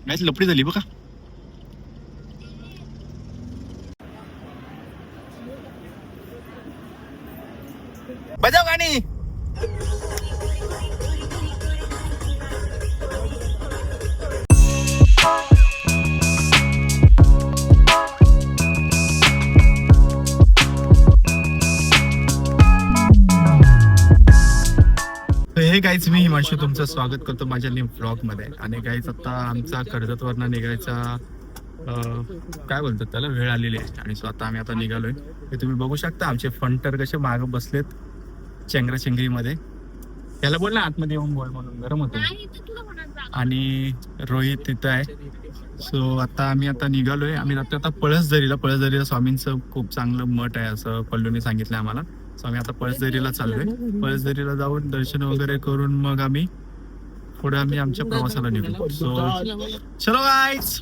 Match लपडी झाली बघा. बजाव गाणी. हे गाईज मी हिमांशू तुमचं स्वागत करतो माझ्या न्यू ब्लॉग मध्ये. आणि गाईज आता आमचा कर्जतवरनं निघायचा काय बोलतात त्याला वेळ आलेली आहे. आणि सो आता आम्ही आता निघालोय. हे तुम्ही बघू शकता आमचे फंटर कसे मागे बसलेत चेंगराचेंगरीमध्ये. त्याला बोल ना आतमध्ये येऊन बोल म्हणून गरम होतं. आणि रोहित तिथं आहे. सो आता आम्ही आता निघालोय. आम्ही आता पळसदरीला स्वामींचं खूप चांगलं मठ आहे असं पल्लूने सांगितलं आम्हाला. सो आम्ही आता पळसदरीला चाललोय. पळसदरीला जाऊन दर्शन वगैरे करून मग आम्ही पुढे आमच्या प्रवासाला निघू. सो चलो गाईज.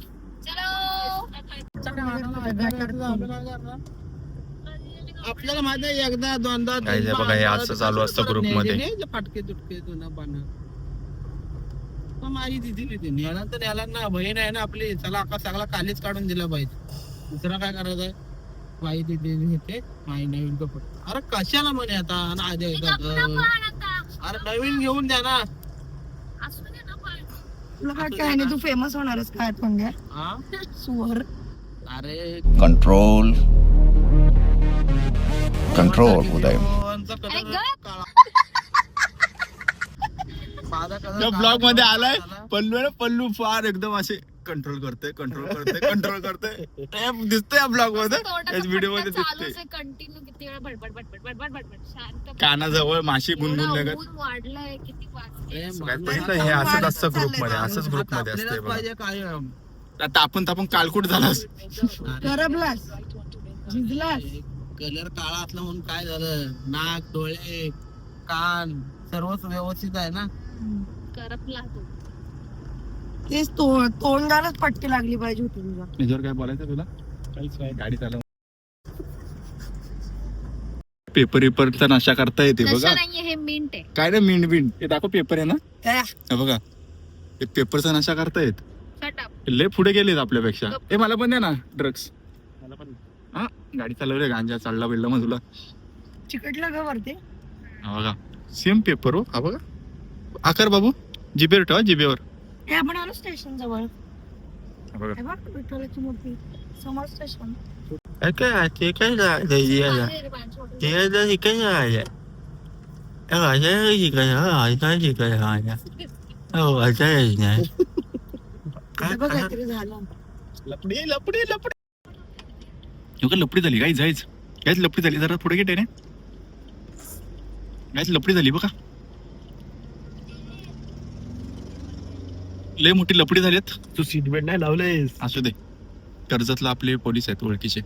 आपल्याला माहिती आहे एकदा दोनदा बघा हे असं चालू असतं ग्रुप मध्ये. फाटके तुटके माझी दिदी न्याला तर न्याला ना बहीण आहे ना आपली. चला आका सगळा कालीच काढून दिला पाहिजे. दुसरा काय करायचंय बाई दिदी घेते माई नवीन कपडे. अरे कशाला म्हणे आता अरे नवीन घेऊन द्या ना. तुला काय नाही तू फेमस होणारच काय पण सुवर. अरे कंट्रोल उदय. ब्लॉग मध्ये आलाय पल्लू फार एकदम असे कंट्रोल करते दिसतोय ब्लॉग मध्ये. व्हिडिओ मध्ये दिसतोय कानाजवळ माशी गुणगुण लगत. हे असंच असतं ग्रुप मध्ये असते. आता आपण कालकुट झालास करबलास झिजलास. कलर काळा असला म्हणून काय झालं. नाक डोळे कान सर्वच व्यवस्थित आहे ना. तेच तोंडालाच पट्टी लागली पाहिजे होती तुझा. त्याच्यावर काय बोलायचं तुला. काहीच काय गाडी चालव. पेपरचा नशा करता येते बघा. हे मिंट आहे काय ना मिंट हे दाखव. पेपर आहे ना हे बघा. हे पेपरचा नशा करता येत. लय पुढे गेलेत आपल्यापेक्षा. हे मला पण द्या ना ड्रग्स. हा गाडी चालवले गांजा चालला बिडला मग तुला चिकटला ग वरती. हा बघा सेम पेपर हो. हा बघा आकर बाबू जिबेवर ठेवा जिबेवर. हे आपण आलो स्टेशन जवळ. बघा हे बघ विठ्ठलाची मूर्ती समोर स्टेशन. काहीतरी झालं. लपडी झाली गाईज लपडी झाली. जरा पुढे गेटे रे गाईज लपडी झाली बघा. लय मोठी लपडी झालीत. तू सीट बेल्ट नाही लावलेस. असू दे कर्जतला आपले पोलीस आहेत ओळखीचे.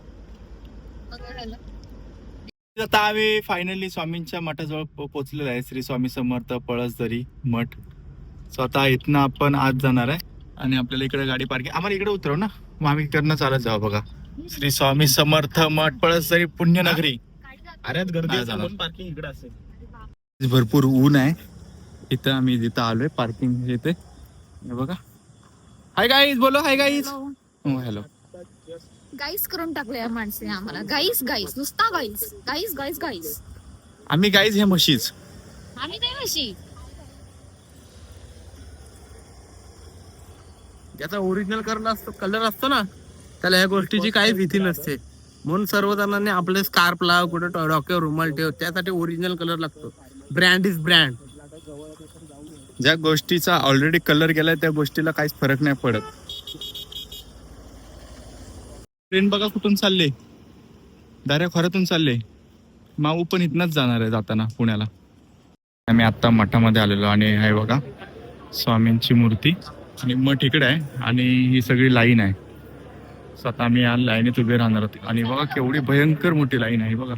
आता आम्ही फायनली स्वामींच्या मठाजवळ पोहोचलेलो आहे. श्री स्वामी समर्थ पळसदरी मठ. सो आता इथनं आपण आज जाणार आहे. आणि आपल्याला इकडे गाडी पार्किंग आम्हाला इकडे उतरव ना मग आम्ही इकडनं चालत जाऊ. बघा श्री स्वामी समर्थ मठ पळसदरी पुण्यनगरी. अरे गर्दी पार्किंग इकडे असेल. भरपूर ऊन आहे इथं. आम्ही जिथं आलोय पार्किंग इथे बघा. हाय गाईज बोलो. Hi guys. हॅलो गाईस करून टाकले या माणसे आम्हाला. गाईस नुसता गाईस. आम्ही गाईज हे म्हशीच. आम्ही काय म्हशी. याचा ओरिजिनल कलर असतो ना त्याला या गोष्टीची काही भीती नसते. म्हणून सर्वजणांनी आपले स्कार्फ लाव कुठे डोक्यावर रुमाल ठेव. त्यासाठी ओरिजिनल कलर लागतो. Brand is brand. ज्या गोष्टीचा ऑलरेडी कलर गेलाय त्या गोष्टीला काहीच फरक नाही पडत. ट्रेन बघा कुठून चालले. दाऱ्या खोऱ्यातून चालले. माऊ पण इथनच जाणार आहे जाताना पुण्याला. आम्ही आता मठामध्ये आलेलो आणि आहे बघा स्वामींची मूर्ती. आणि मठ इकडे आहे आणि ही सगळी लाईन आहे. स्वतः आम्ही या लाईनीत उभे राहणार होते. आणि बघा केवढी भयंकर मोठी लाईन आहे बघा.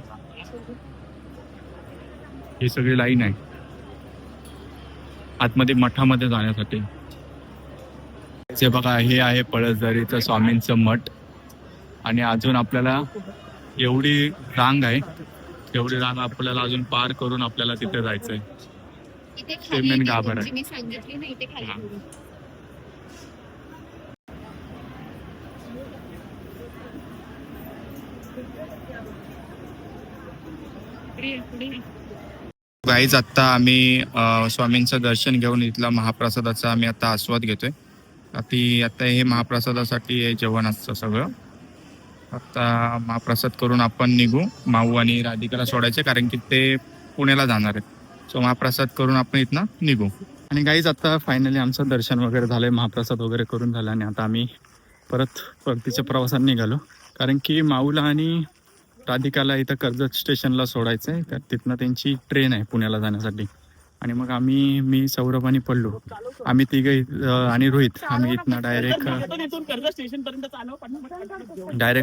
ही सगळी लाईन आहे आतमध्ये मठामध्ये जाण्यासाठी. हे बघा हे आहे पळसदरीचं स्वामींचं मठ. आणि अजून आपल्याला एवढी रांग आहे. एवढी रांग आपल्याला अजून पार करून आपल्याला तिथे जायचंय. इथे ते मेन खाली गाभार आहे. मी सांगितली ना इथे खाली गाईज आत्ता आम्ही स्वामींचं दर्शन घेऊन इथला महाप्रसादाचा आम्ही आता आस्वाद घेतोय. आता हे महाप्रसादासाठी हे जेवण असतं सगळं. आता महाप्रसाद करून आपण निघू. माऊ आणि राधिकाला सोडायचे कारण की ते पुण्याला जाणार आहेत. सो महाप्रसाद करून आपण इथनं निघू. आणि गाईज आता फायनली आमचं दर्शन वगैरे झालंय, महाप्रसाद वगैरे करून झालं आणि आता आम्ही परतीच्या प्रवासात निघालो. कारण की माऊला आणि राधिकाला इथं कर्जत स्टेशनला सोडायचं आहे. तर तिथनं त्यांची ट्रेन आहे पुण्याला जाण्यासाठी. आणि मग मी सौरभ आणि पल्लू आम्ही तिघे आणि रोहित आम्ही इथनं डायरेक्ट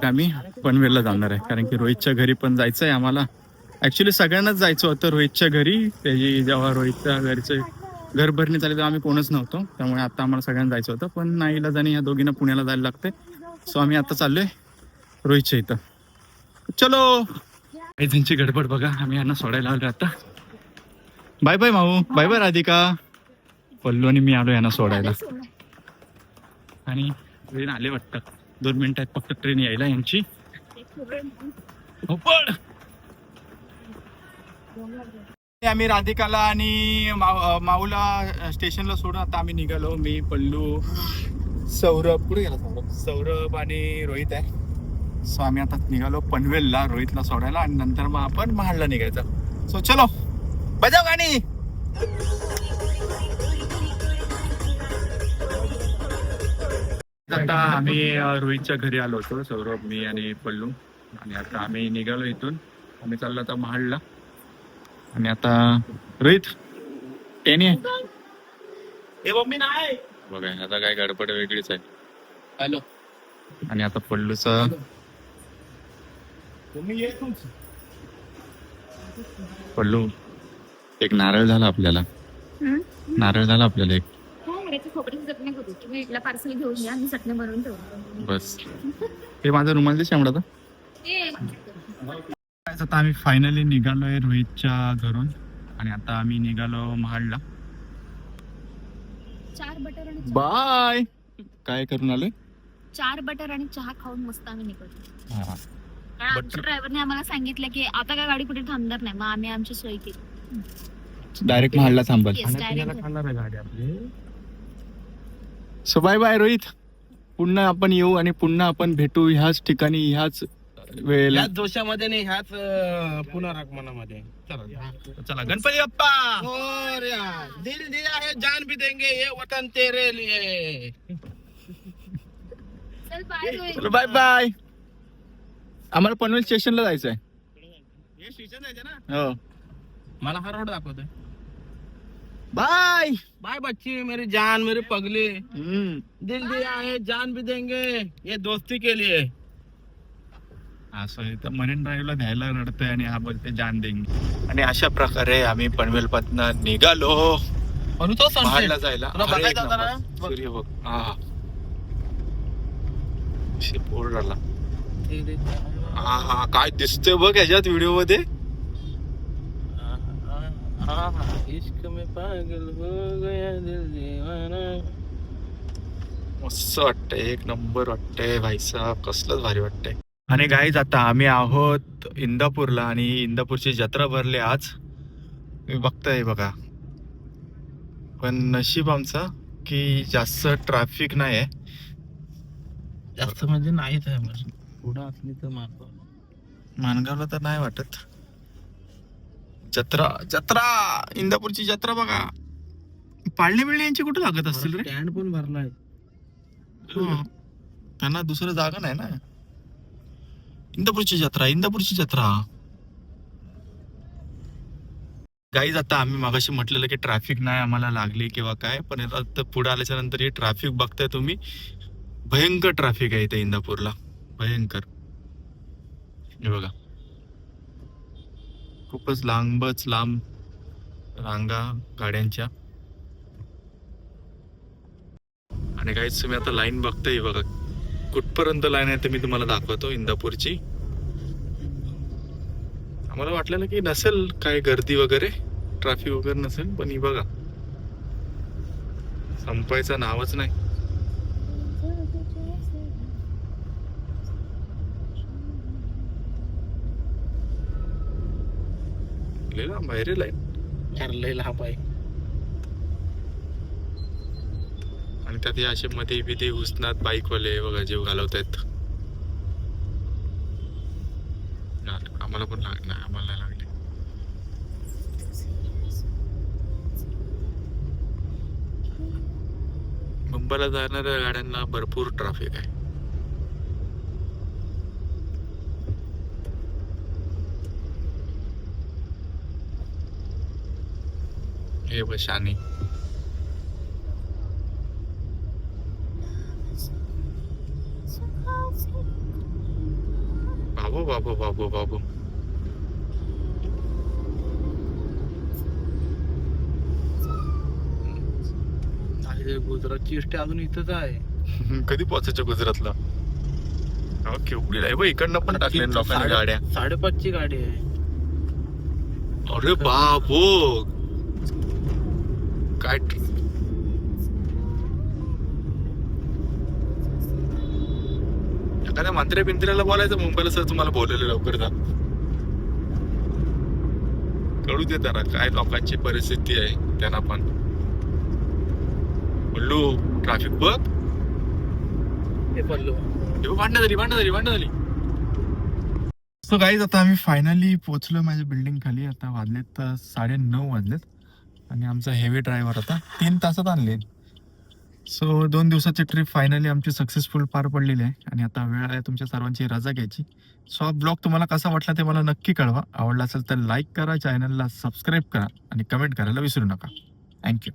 आम्ही पनवेलला जाणार आहे. कारण की रोहितच्या घरी पण जायचं आहे आम्हाला. ॲक्च्युली सगळ्यांनाच जायचं होतं रोहितच्या घरी. त्याची जेव्हा रोहितच्या घरचे घर भरणी झाली तेव्हा आम्ही कोणच नव्हतो. त्यामुळे आता आम्हाला सगळ्यांना जायचं होतं. पण नाही इलाजाने ह्या दोघींना पुण्याला जायला लागते. सो आम्ही आता चाललोय रोहितच्या इथं. चलो त्यांची गडबड बघा. आम्ही यांना सोडायला आलो आता. बाय बाय माऊ, बाय बाय राधिका. पल्लू आणि मी आलो यांना सोडायला. आणि ट्रेन आले वाटतं 2 मिनिटात फक्त ट्रेन यायला यांची. आम्ही राधिकाला आणि माऊला स्टेशनला सोडून आता आम्ही निघालो. मी पल्लू सौरभ कुठे गेला सौरभ आणि रोहित आहे. सो आम्ही आता निघालो पनवेलला रोहितला सोडायला आणि नंतर मग आपण महाडला निघायचं. सो चलो बजाव गाणी. आता आम्ही रोहितच्या घरी आलो होतो, सौरभ मी आणि पल्लू. आणि आता आम्ही निघालो इथून. आम्ही चाललो आता महाडला. आणि आता रोहित टेनी आहे बघा. आता काय गडबड वेगळीच आहे. हॅलो. आणि आता पल्लूचा पल्लू एक नारळ झाला आपल्याला. नारळ झाला आपल्याला एक. पार्सल घेऊन या आणि चटणी बनवून ठेवतो बस. हे माझा रुमाल दिस आमडा. आता आम्ही फायनली निघालोय रोहितच्या घरून. आणि आता आम्ही निघालो महाडला. 4 बटर आणि बाय. काय करून आलोय? 4 बटर आणि चहा खाऊन मस्त आम्ही निघतो. हा. कारण आमच्या ड्रायव्हरने आम्हाला सांगितलं की आता काय गाडी कुठे थांबणार नाही. मग आम्ही आमची सोय केली. डायरेक्ट महाडला थांबल. Yes, direct. गाडी आपली. So bye bye Rohit. पुन्हा आपण येऊ आणि पुन्हा आपण भेटू ह्याच ठिकाणी ह्याच वेळेला. ह्याच जोशामध्ये नाही, ह्याच पुनरागमनामध्ये. चला गणपती बाप्पा. दिल दिया है जान भी देंगे ये वतन तेरे लिए. चल बाय रोहित. चलो बाय बाय. आम्हाला पनवेल स्टेशनला जायचं आहे. हे स्टेशन आहे ना. हो. मला हा रोड दाखवतोय. बाय बाय बच्ची मेरी जान मेरी पगली. दिल दिया है जान भी देंगे ये दोस्ती के लिए. असं तर मरीन ड्राईव्हला द्यायला रडतोय आणि हा बोलते जान देंगे. आणि अशा प्रकारे आम्ही पनवेल पासून निघालो महाडला जायला. अरे एक नंबर. सूर्य बघ. हा पोरला. हा काय दिसतोय बघ ह्याच्यात व्हिडिओ मध्ये. इश्क में पागल हो गया दिल दीवाना. मस्त वाटतंय. एक नंबर वाटतंय भाई साहब. कसलंच भारी वाटतंय. आणि गाईज आता आम्ही आहोत इंदापूरला. आणि इंदापूरची जत्रा भरली आज. तुम्ही बघताय बघा. पण नशीब आमचं की जास्त ट्रॅफिक नाही आहे. जास्त म्हणजे नाहीच आहे. पुढं असली तर मारतो. मानगावला तर नाही वाटत. जत्रा जत्रा इंदापूरची जत्रा बघा. पाळणे बिळणे यांची कुठे लागत असतील रे. स्टँड पण भरलाय. त्यांना दुसरं जागा नाही ना. इंदापूरची जत्रा इंदापूरची जत्रा. गाईज आता आम्ही मागाशी म्हटलेलं की ट्रॅफिक नाही आम्हाला लागली किंवा काय. पण आता पुढे आल्याच्या नंतर हे ट्रॅफिक बघताय तुम्ही. भयंकर ट्रॅफिक आहे इथे इंदापूरला. भयंकर. हे बघा खूपच लांबच लांब रांगा गाड्यांच्या. आणि काहीच तुम्ही आता लाईन बघताय बघा. कुठपर्यंत लाईन आहे ते मी तुम्हाला दाखवतो इंदापूरची. आम्हाला वाटलेलं की नसेल काय गर्दी वगैरे ट्रॅफिक वगैरे नसेल. पण ही बघा संपायचं नावच नाही. लय बाहेर लाईन. यार लय लांब आहे. आणि त्यात हे असे मध्ये बिथे उष्णात बाईकवाले बघा जीव घालवतायत. आम्हाला पण नाही, आम्हाला नाही लागले. मुंबईला जाणाऱ्या गाड्यांना भरपूर ट्रॅफिक आहे. हे बशानी बाबू बाबू बाबू बाबू. गुजरातची एसटी अजून इथंच आहे. कधी पोहोचायचं गुजरातला? केवढी आहे बा, इकडनं पण टाकले लोकांनी गाड्या. 5:30ची गाडी आहे. अरे बाबो काय एखाद्या मंत्र्या बिंत्र्याला बोलायचं मुंबईला, सर तुम्हाला बोललेलं लवकर जा. कळू दे त्यांना काय लोकांची परिस्थिती आहे. त्यांना पण बोललो ट्रॅफिक बघ. हे पडलो. भांडण झाली. सो गाईज आता आम्ही फायनली पोहोचलो माझ्या बिल्डिंग खाली. आता वाजलेत 9:30 वाजलेत आणि आमचा हेवी ड्रायव्हर आता 3 तासात आणले. सो 2 दिवसाची ट्रिप फायनली आमची सक्सेसफुल पार पडलेली आहे आणि आता वेळ आहे तुमच्या सर्वांची रजा घ्यायची. सो हा ब्लॉग तुम्हाला कसा वाटला ते मला नक्की कळवा. आवडला असेल तर लाईक करा, चॅनलला सबस्क्राईब करा आणि कमेंट करायला विसरू नका. थँक्यू.